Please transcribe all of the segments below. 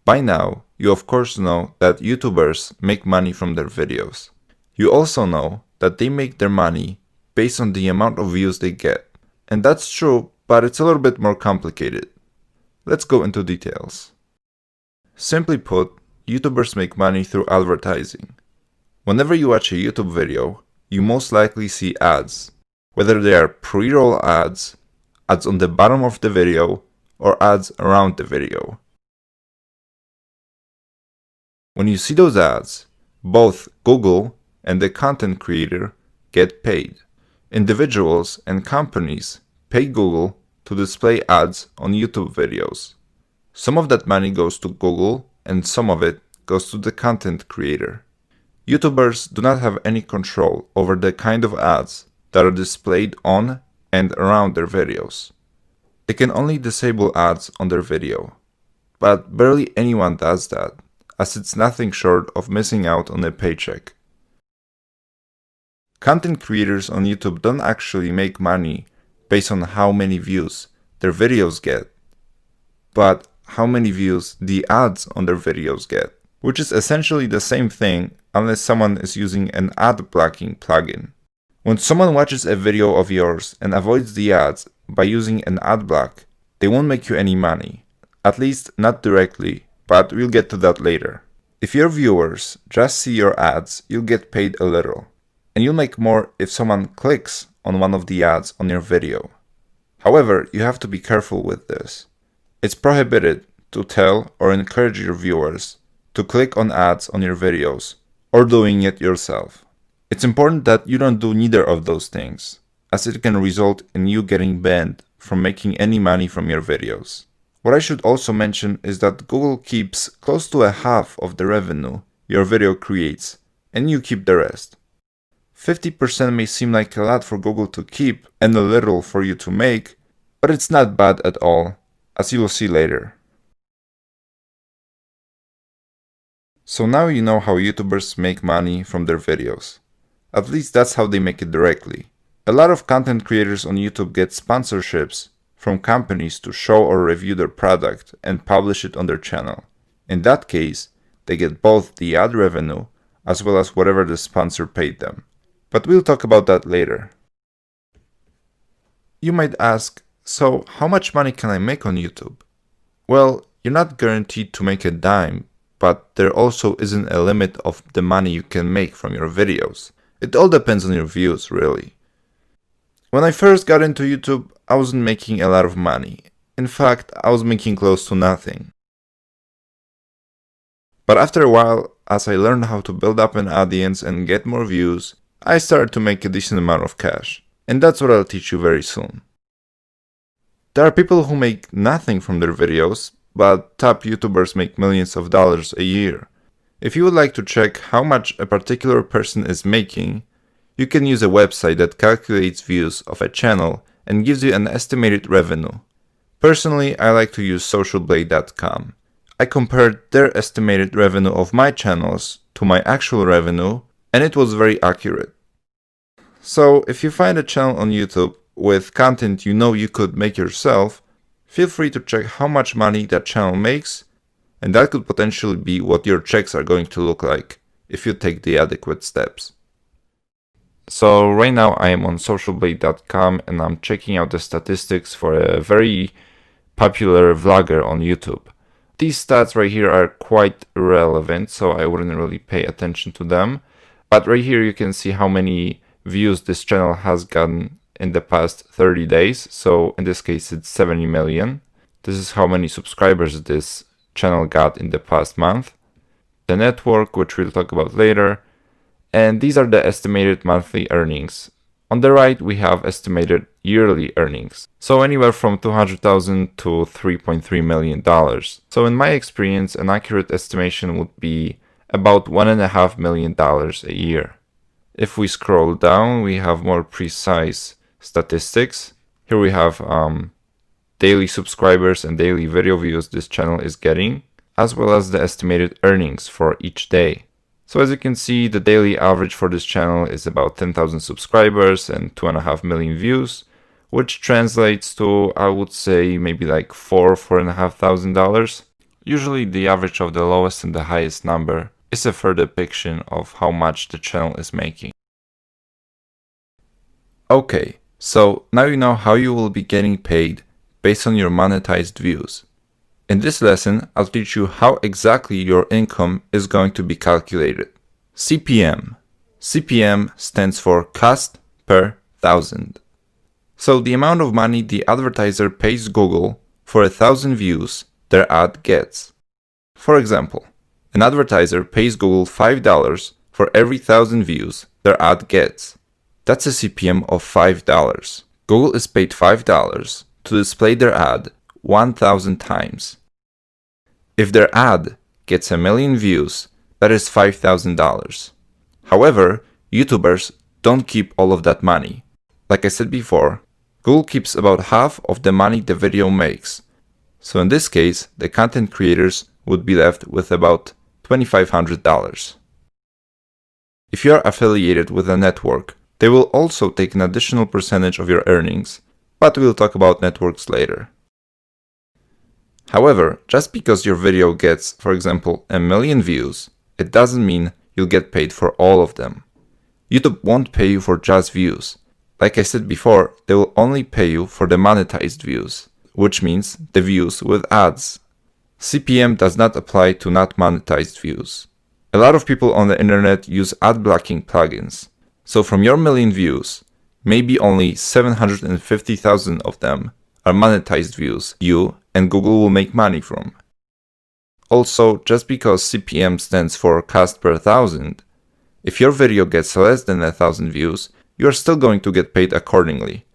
By now, you of course know that YouTubers make money from their videos. You also know that they make their money based on the amount of views they get. And that's true, but it's a little bit more complicated. Let's go into details. Simply put, YouTubers make money through advertising. Whenever you watch a YouTube video, you most likely see ads, whether they are pre-roll ads, ads on the bottom of the video, or ads around the video. When you see those ads, both Google and the content creator get paid. Individuals and companies pay Google to display ads on YouTube videos. Some of that money goes to Google and some of it goes to the content creator. YouTubers do not have any control over the kind of ads that are displayed on and around their videos. They can only disable ads on their video, but barely anyone does that, as it's nothing short of missing out on a paycheck. Content creators on YouTube don't actually make money based on how many views their videos get, but how many views the ads on their videos get, which is essentially the same thing unless someone is using an ad blocking plugin. When someone watches a video of yours and avoids the ads by using an ad block, they won't make you any money, at least not directly, but we'll get to that later. If your viewers just see your ads, you'll get paid a little, and you'll make more if someone clicks on one of the ads on your video. However, you have to be careful with this. It's prohibited to tell or encourage your viewers to click on ads on your videos or doing it yourself. It's important that you don't do neither of those things, as it can result in you getting banned from making any money from your videos. What I should also mention is that Google keeps close to a half of the revenue your video creates, and you keep the rest. 50% may seem like a lot for Google to keep and a little for you to make, but it's not bad at all, as you will see later. So now you know how YouTubers make money from their videos. At least that's how they make it directly. A lot of content creators on YouTube get sponsorships from companies to show or review their product and publish it on their channel. In that case, they get both the ad revenue as well as whatever the sponsor paid them. But we'll talk about that later. You might ask, so how much money can I make on YouTube? Well, you're not guaranteed to make a dime, but there also isn't a limit of the money you can make from your videos. It all depends on your views, really. When I first got into YouTube, I wasn't making a lot of money. In fact, I was making close to nothing. But after a while, as I learned how to build up an audience and get more views, I started to make a decent amount of cash. And that's what I'll teach you very soon. There are people who make nothing from their videos, but top YouTubers make millions of dollars a year. If you would like to check how much a particular person is making, you can use a website that calculates views of a channel and gives you an estimated revenue. Personally, I like to use socialblade.com. I compared their estimated revenue of my channels to my actual revenue, and it was very accurate. So if you find a channel on YouTube with content you know you could make yourself, feel free to check how much money that channel makes, and that could potentially be what your checks are going to look like if you take the adequate steps. So right now I am on socialblade.com and I'm checking out the statistics for a very popular vlogger on YouTube. These stats right here are quite irrelevant, so I wouldn't really pay attention to them. But right here you can see how many views this channel has gotten in the past 30 days. So in this case it's 70 million. This is how many subscribers this channel got in the past month. The network, which we'll talk about later. And these are the estimated monthly earnings. On the right, we have estimated yearly earnings. So anywhere from $200,000 to $3.3 million. So in my experience, an accurate estimation would be about $1.5 million a year. If we scroll down, we have more precise statistics. Here we have daily subscribers and daily video views this channel is getting, as well as the estimated earnings for each day. So as you can see, the daily average for this channel is about 10,000 subscribers and 2.5 million views, which translates to, I would say, maybe like $4,500. Usually the average of the lowest and the highest number is a fair depiction of how much the channel is making. Okay, so now you know how you will be getting paid based on your monetized views. In this lesson, I'll teach you how exactly your income is going to be calculated. CPM. CPM stands for cost per thousand. So the amount of money the advertiser pays Google for 1,000 views their ad gets. For example, an advertiser pays Google $5 for every 1,000 views their ad gets. That's a CPM of $5. Google is paid $5 to display their ad 1,000 times. If their ad gets 1,000,000 views, that is $5,000. However, YouTubers don't keep all of that money. Like I said before, Google keeps about half of the money the video makes. So in this case, the content creators would be left with about $2,500. If you are affiliated with a network, they will also take an additional percentage of your earnings, but we'll talk about networks later. However, just because your video gets, for example, 1,000,000 views, it doesn't mean you'll get paid for all of them. YouTube won't pay you for just views. Like I said before, they will only pay you for the monetized views, which means the views with ads. CPM does not apply to not monetized views. A lot of people on the internet use ad blocking plugins. So from your 1,000,000 views, maybe only 750,000 of them are monetized views you and Google will make money from. Also, just because CPM stands for cost per thousand, if your video gets less than 1,000 views, you are still going to get paid accordingly.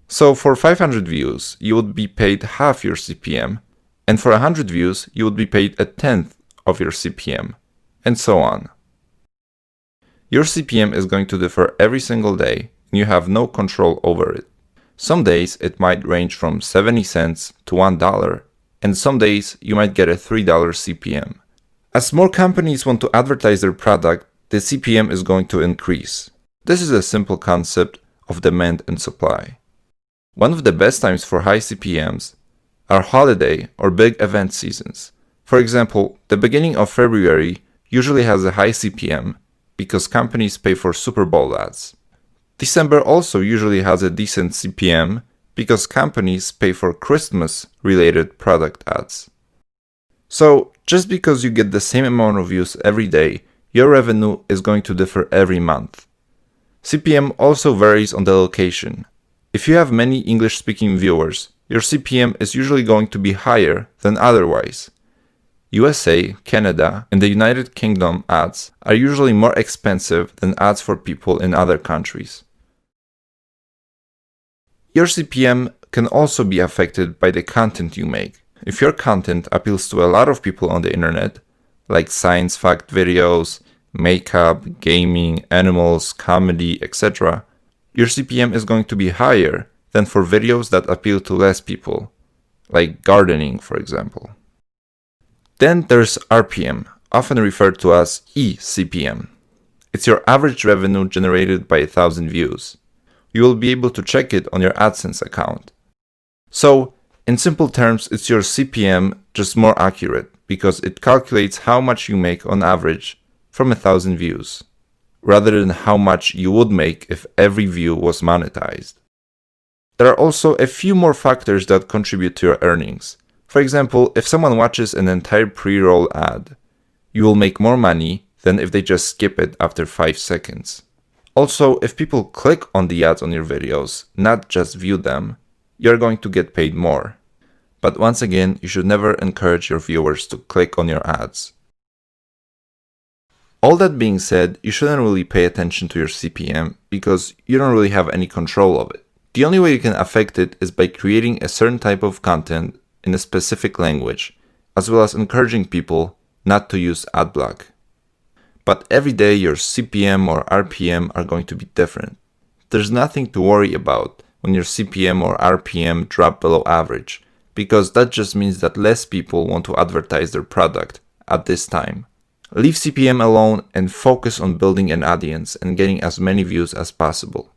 So for 500 views, you would be paid half your CPM, and for 100 views, you would be paid 1/10 of your CPM, and so on. Your CPM is going to differ every single day, and you have no control over it. Some days it might range from 70 cents to $1, and some days you might get a $3 CPM. As more companies want to advertise their product, the CPM is going to increase. This is a simple concept of demand and supply. One of the best times for high CPMs are holiday or big event seasons. For example, the beginning of February usually has a high CPM because companies pay for Super Bowl ads. December also usually has a decent CPM because companies pay for Christmas-related product ads. So, just because you get the same amount of views every day, your revenue is going to differ every month. CPM also varies on the location. If you have many English-speaking viewers, your CPM is usually going to be higher than otherwise. USA, Canada, and the United Kingdom ads are usually more expensive than ads for people in other countries. Your CPM can also be affected by the content you make. If your content appeals to a lot of people on the internet, like science fact videos, makeup, gaming, animals, comedy, etc., your CPM is going to be higher than for videos that appeal to less people, like gardening, for example. Then there's RPM, often referred to as eCPM. It's your average revenue generated by 1,000 views. You will be able to check it on your AdSense account. So, in simple terms, it's your CPM just more accurate because it calculates how much you make on average from 1,000 views, rather than how much you would make if every view was monetized. There are also a few more factors that contribute to your earnings. For example, if someone watches an entire pre-roll ad, you will make more money than if they just skip it after 5 seconds. Also, if people click on the ads on your videos, not just view them, you're going to get paid more. But once again, you should never encourage your viewers to click on your ads. All that being said, you shouldn't really pay attention to your CPM because you don't really have any control of it. The only way you can affect it is by creating a certain type of content in a specific language, as well as encouraging people not to use adblock. But every day your CPM or RPM are going to be different. There's nothing to worry about when your CPM or RPM drop below average, because that just means that less people want to advertise their product at this time. Leave CPM alone and focus on building an audience and getting as many views as possible,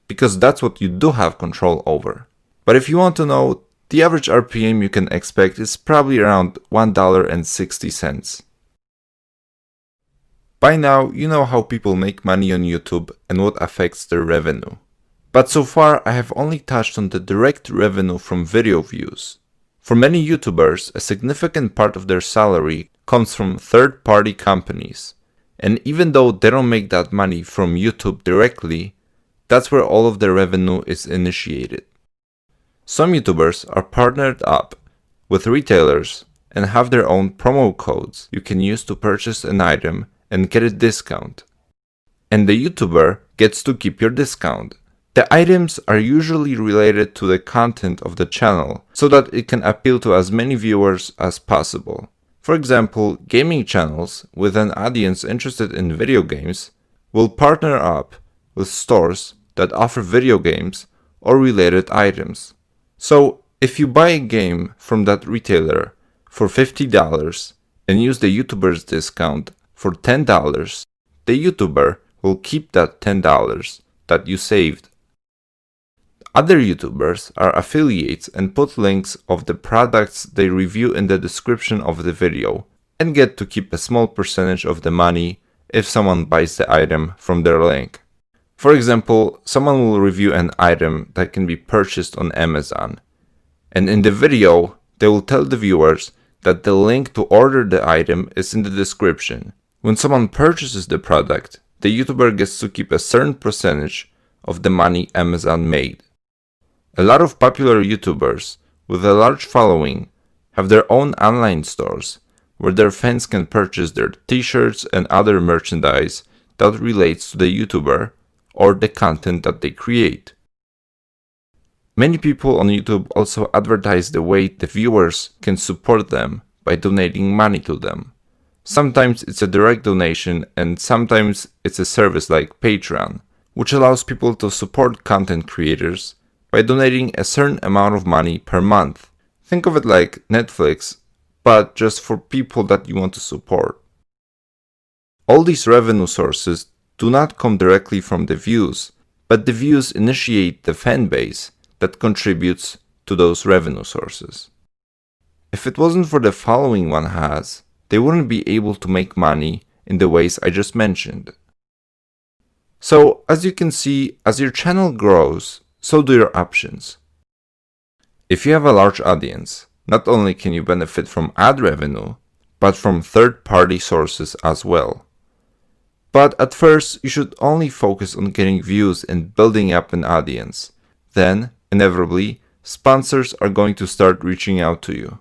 because that's what you do have control over. But if you want to know The average RPM you can expect is probably around $1.60. By now, you know how people make money on YouTube and what affects their revenue. But so far, I have only touched on the direct revenue from video views. For many YouTubers, a significant part of their salary comes from third-party companies. And even though they don't make that money from YouTube directly, that's where all of their revenue is initiated. Some YouTubers are partnered up with retailers and have their own promo codes you can use to purchase an item and get a discount. And the YouTuber gets to keep your discount. The items are usually related to the content of the channel so that it can appeal to as many viewers as possible. For example, gaming channels with an audience interested in video games will partner up with stores that offer video games or related items. So, if you buy a game from that retailer for $50 and use the YouTuber's discount for $10, the YouTuber will keep that $10 that you saved. Other YouTubers are affiliates and put links of the products they review in the description of the video and get to keep a small percentage of the money if someone buys the item from their link. For example, someone will review an item that can be purchased on Amazon, and in the video, they will tell the viewers that the link to order the item is in the description. When someone purchases the product, the YouTuber gets to keep a certain percentage of the money Amazon made. A lot of popular YouTubers with a large following have their own online stores where their fans can purchase their t-shirts and other merchandise that relates to the YouTuber or the content that they create. Many people on YouTube also advertise the way the viewers can support them by donating money to them. Sometimes it's a direct donation and sometimes it's a service like Patreon, which allows people to support content creators by donating a certain amount of money per month. Think of it like Netflix, but just for people that you want to support. All these revenue sources do not come directly from the views, but the views initiate the fan base that contributes to those revenue sources. If it wasn't for the following one has, they wouldn't be able to make money in the ways I just mentioned. So, as you can see, as your channel grows, so do your options. If you have a large audience, not only can you benefit from ad revenue, but from third-party sources as well. But at first, you should only focus on getting views and building up an audience. Then, inevitably, sponsors are going to start reaching out to you.